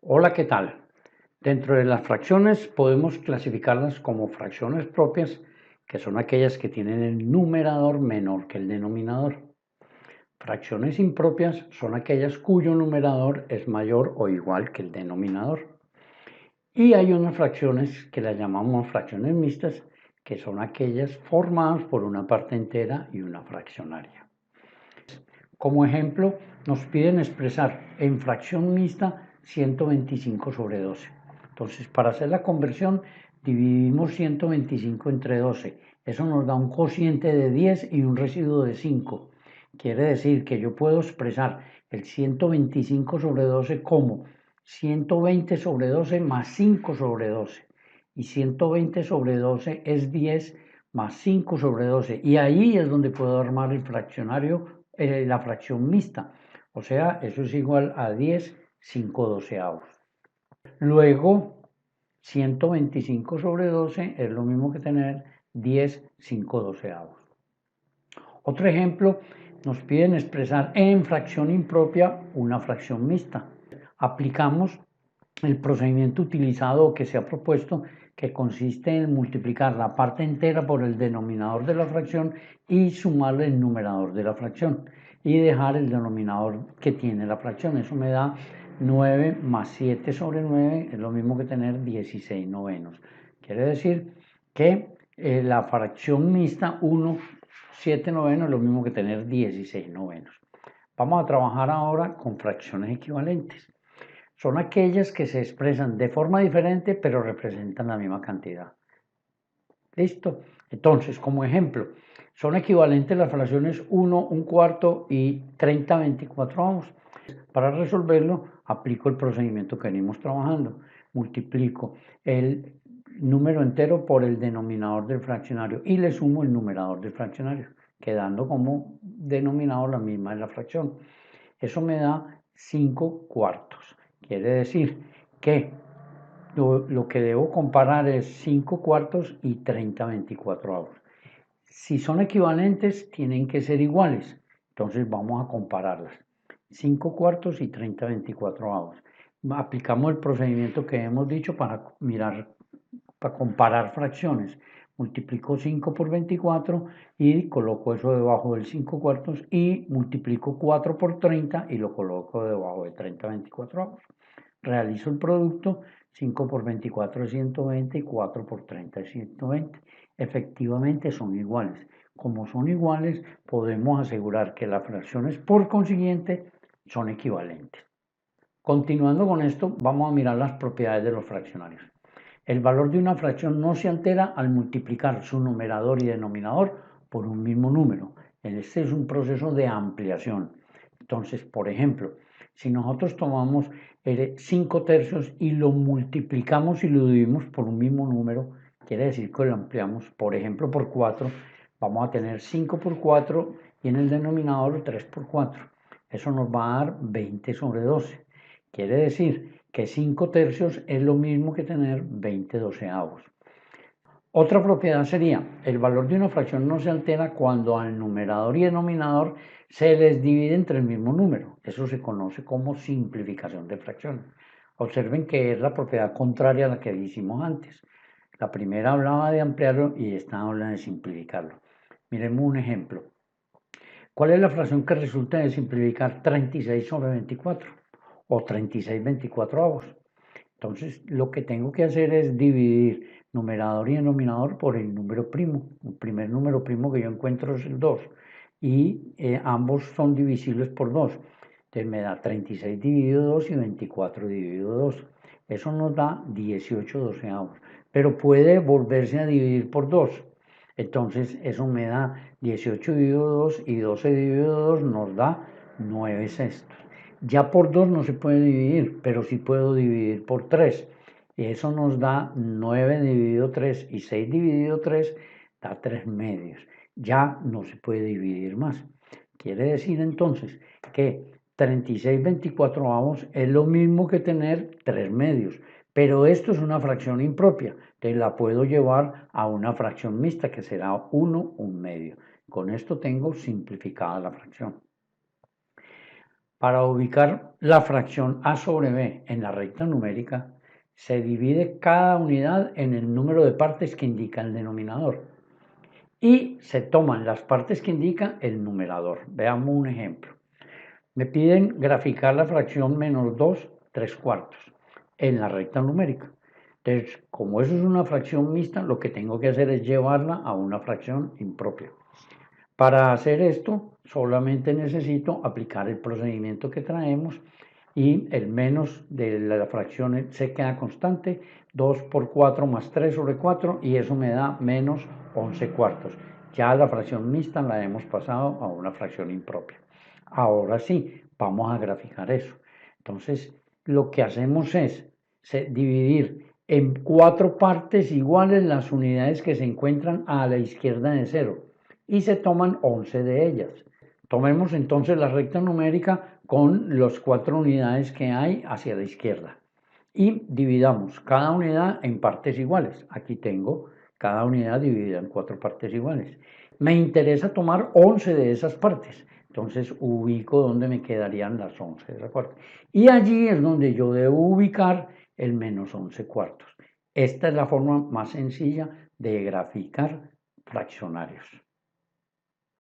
Hola, ¿qué tal? Dentro de las fracciones podemos clasificarlas como fracciones propias, que son aquellas que tienen el numerador menor que el denominador. Fracciones impropias son aquellas cuyo numerador es mayor o igual que el denominador. Y hay unas fracciones que las llamamos fracciones mixtas, que son aquellas formadas por una parte entera y una fraccionaria. Como ejemplo, nos piden expresar en fracción mixta 125 sobre 12. Entonces, para hacer la conversión, dividimos 125 entre 12. Eso nos da un cociente de 10 y un residuo de 5. Quiere decir que yo puedo expresar el 125 sobre 12 como 120 sobre 12 más 5 sobre 12. Y 120 sobre 12 es 10 más 5 sobre 12. Y ahí es donde puedo armar el fraccionario, la fracción mixta. O sea, eso es igual a 10 5 doceavos. Luego, 125 sobre 12 es lo mismo que tener 10 5 doceavos. Otro ejemplo, nos piden expresar en fracción impropia una fracción mixta. Aplicamos el procedimiento utilizado que se ha propuesto, que consiste en multiplicar la parte entera por el denominador de la fracción y sumarle el numerador de la fracción y dejar el denominador que tiene la fracción. Eso me da 9 más 7 sobre 9, es lo mismo que tener 16 novenos. Quiere decir que la fracción mixta 1, 7 novenos es lo mismo que tener 16 novenos. Vamos a trabajar ahora con fracciones equivalentes. Son aquellas que se expresan de forma diferente pero representan la misma cantidad. ¿Listo? Entonces, como ejemplo, son equivalentes las fracciones 1, 1/4 y 30 24avos. Para resolverlo, aplico el procedimiento que venimos trabajando. Multiplico el número entero por el denominador del fraccionario y le sumo el numerador del fraccionario, quedando como denominador la misma de la fracción. Eso me da 5 cuartos. Quiere decir que lo que debo comparar es 5 cuartos y 30 24avos. Si son equivalentes, tienen que ser iguales. Entonces vamos a compararlas. 5 cuartos y 30 24avos. Aplicamos el procedimiento que hemos dicho para comparar fracciones. Multiplico 5 por 24 y coloco eso debajo del 5 cuartos y multiplico 4 por 30 y lo coloco debajo de 30 24avos. Realizo el producto, 5 por 24 es 120 y 4 por 30 es 120. Efectivamente son iguales. Como son iguales, podemos asegurar que las fracciones por consiguiente son equivalentes. Continuando con esto, vamos a mirar las propiedades de los fraccionarios. El valor de una fracción no se altera al multiplicar su numerador y denominador por un mismo número. Este es un proceso de ampliación. Entonces, por ejemplo, si nosotros tomamos 5 tercios y lo multiplicamos y lo dividimos por un mismo número, quiere decir que lo ampliamos, por ejemplo, por 4, vamos a tener 5 por 4 y en el denominador 3 por 4. Eso nos va a dar 20 sobre 12. Quiere decir que 5 tercios es lo mismo que tener 20 doceavos. Otra propiedad sería, el valor de una fracción no se altera cuando al numerador y denominador se les divide entre el mismo número. Eso se conoce como simplificación de fracciones. Observen que es la propiedad contraria a la que hicimos antes. La primera hablaba de ampliarlo y esta habla de simplificarlo. Miremos un ejemplo. ¿Cuál es la fracción que resulta de simplificar 36 sobre 24? O 36 24avos. Entonces, lo que tengo que hacer es dividir numerador y denominador por el número primo. El primer número primo que yo encuentro es el 2 y ambos son divisibles por 2. Entonces me da 36 dividido 2 y 24 dividido 2. Eso nos da 18 doceavos, pero puede volverse a dividir por 2. Entonces eso me da 18 dividido 2 y 12 dividido 2 nos da 9 sextos. Ya por 2 no se puede dividir, pero sí puedo dividir por 3. Y eso nos da 9 dividido 3 y 6 dividido 3 da 3 medios. Ya no se puede dividir más. Quiere decir entonces que 36 24avos es lo mismo que tener 3 medios. Pero esto es una fracción impropia. Entonces la puedo llevar a una fracción mixta que será 1, 1 medio. Con esto tengo simplificada la fracción. Para ubicar la fracción a sobre b en la recta numérica, se divide cada unidad en el número de partes que indica el denominador y se toman las partes que indica el numerador. Veamos un ejemplo. Me piden graficar la fracción menos 2 3/4 en la recta numérica. Entonces, como eso es una fracción mixta, lo que tengo que hacer es llevarla a una fracción impropia. Para hacer esto, solamente necesito aplicar el procedimiento que traemos y el menos de la fracción se queda constante, 2 por 4 más 3 sobre 4, y eso me da menos 11/4. Ya la fracción mixta la hemos pasado a una fracción impropia. Ahora sí, vamos a graficar eso. Entonces, lo que hacemos es dividir en 4 partes iguales las unidades que se encuentran a la izquierda de 0 y se toman 11 de ellas. Tomemos entonces la recta numérica con las 4 unidades que hay hacia la izquierda y dividamos cada unidad en partes iguales. Aquí tengo cada unidad dividida en 4 partes iguales. Me interesa tomar 11 de esas partes. Entonces ubico donde me quedarían las 11 de esa parte. Y allí es donde yo debo ubicar el menos 11/4. Esta es la forma más sencilla de graficar fraccionarios.